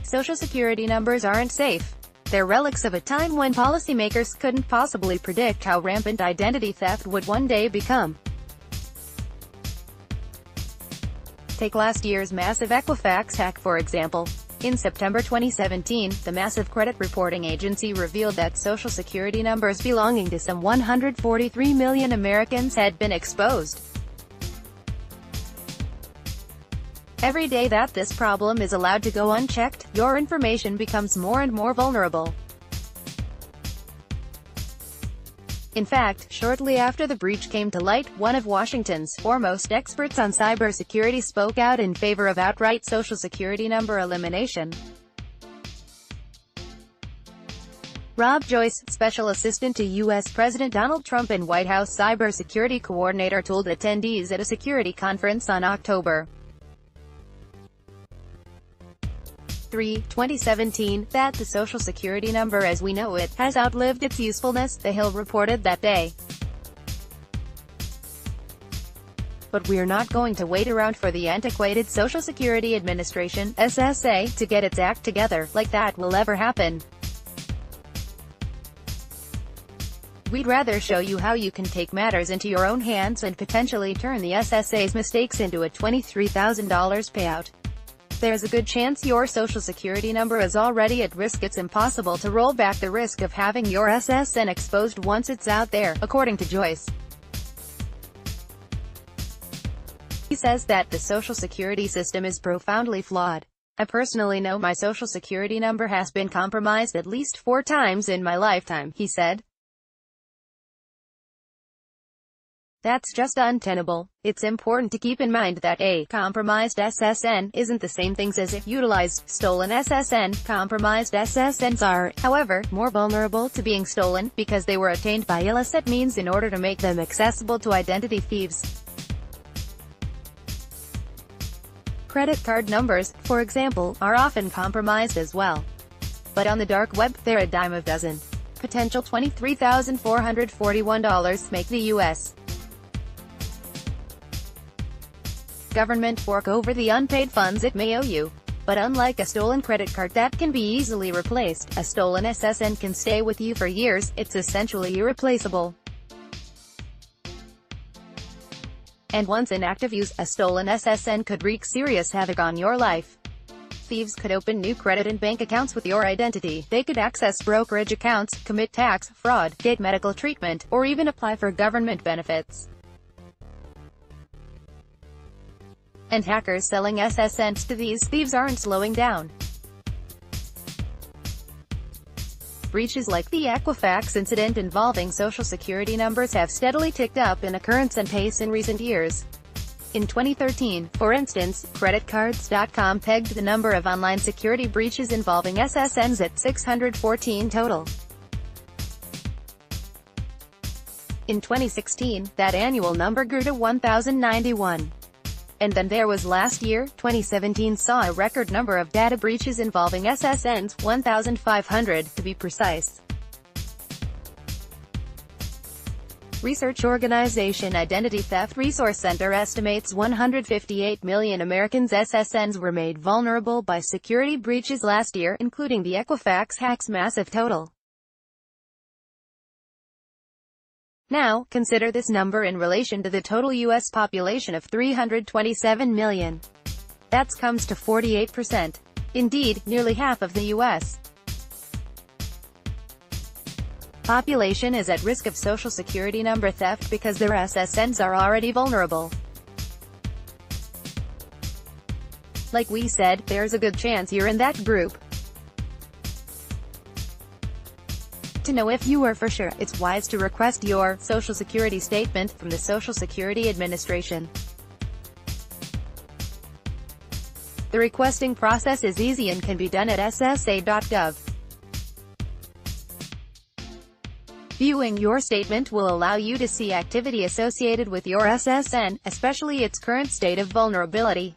Social Security numbers aren't safe. They're relics of a time when policymakers couldn't possibly predict how rampant identity theft would one day become. Take last year's massive Equifax hack for example. In September 2017, the massive credit reporting agency revealed that Social Security numbers belonging to some 143 million Americans had been exposed. Every day that this problem is allowed to go unchecked, your information becomes more and more vulnerable. In fact, shortly after the breach came to light, one of Washington's foremost experts on cybersecurity spoke out in favor of outright Social Security number elimination. Rob Joyce, special assistant to U.S. President Donald Trump and White House cybersecurity coordinator, told attendees at a security conference on October 3, 2017, that the Social Security number as we know it has outlived its usefulness, The Hill reported that day. But we're not going to wait around for the antiquated Social Security Administration, SSA, to get its act together, like that will ever happen. We'd rather show you how you can take matters into your own hands and potentially turn the SSA's mistakes into a $23,000 payout. There's a good chance your Social Security number is already at risk. It's impossible to roll back the risk of having your SSN exposed once it's out there, according to Joyce. He says that the Social Security system is profoundly flawed. I personally know my Social Security number has been compromised at least 4 times in my lifetime, he said. That's just untenable. It's important to keep in mind that a compromised SSN isn't the same thing as a utilized, stolen SSN. Compromised SSNs are, however, more vulnerable to being stolen, because they were obtained by illicit means in order to make them accessible to identity thieves. Credit card numbers, for example, are often compromised as well. But on the dark web, they're a dime a dozen. Potential $23,441 make the U.S. government fork over the unpaid funds it may owe you. But unlike a stolen credit card that can be easily replaced, a stolen SSN can stay with you for years. It's essentially irreplaceable. And once in active use, a stolen SSN could wreak serious havoc on your life. Thieves could open new credit and bank accounts with your identity. They could access brokerage accounts, commit tax fraud, get medical treatment, or even apply for government benefits. And hackers selling SSNs to these thieves aren't slowing down. Breaches like the Equifax incident involving Social Security numbers have steadily ticked up in occurrence and pace in recent years. In 2013, for instance, creditcards.com pegged the number of online security breaches involving SSNs at 614 total. In 2016, that annual number grew to 1,091. And then there was last year. 2017 saw a record number of data breaches involving SSNs, 1,500, to be precise. Research organization Identity Theft Resource Center estimates 158 million Americans' SSNs were made vulnerable by security breaches last year, including the Equifax hack's massive total. Now, consider this number in relation to the total U.S. population of 327 million. That comes to 48%. Indeed, nearly half of the U.S. population is at risk of Social Security number theft because their SSNs are already vulnerable. Like we said, there's a good chance you're in that group. To know if you are for sure, it's wise to request your Social Security statement from the Social Security Administration. The requesting process is easy and can be done at ssa.gov. Viewing your statement will allow you to see activity associated with your SSN, especially its current state of vulnerability.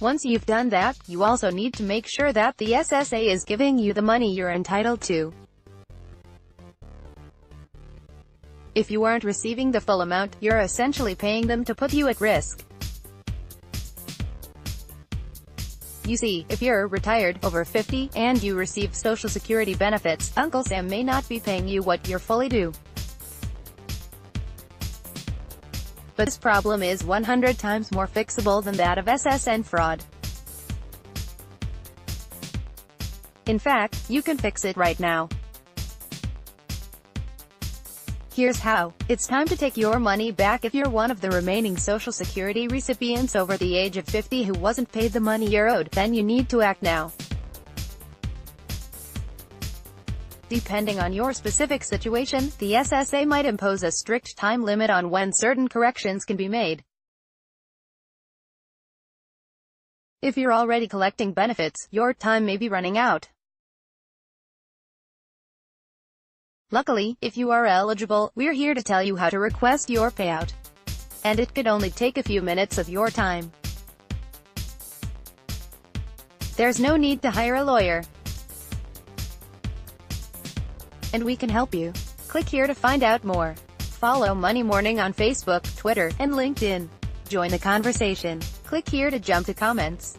Once you've done that, you also need to make sure that the SSA is giving you the money you're entitled to. If you aren't receiving the full amount, you're essentially paying them to put you at risk. You see, if you're retired, over 50, and you receive Social Security benefits, Uncle Sam may not be paying you what you're fully due. But this problem is 100 times more fixable than that of SSN fraud. In fact, you can fix it right now. Here's how. It's time to take your money back if you're one of the remaining Social Security recipients over the age of 50 who wasn't paid the money you're owed. Then you need to act now. Depending on your specific situation, the SSA might impose a strict time limit on when certain corrections can be made. If you're already collecting benefits, your time may be running out. Luckily, if you are eligible, we're here to tell you how to request your payout. And it could only take a few minutes of your time. There's no need to hire a lawyer. And we can help you. Click here to find out more. Follow Money Morning on Facebook, Twitter, and LinkedIn. Join the conversation. Click here to jump to comments.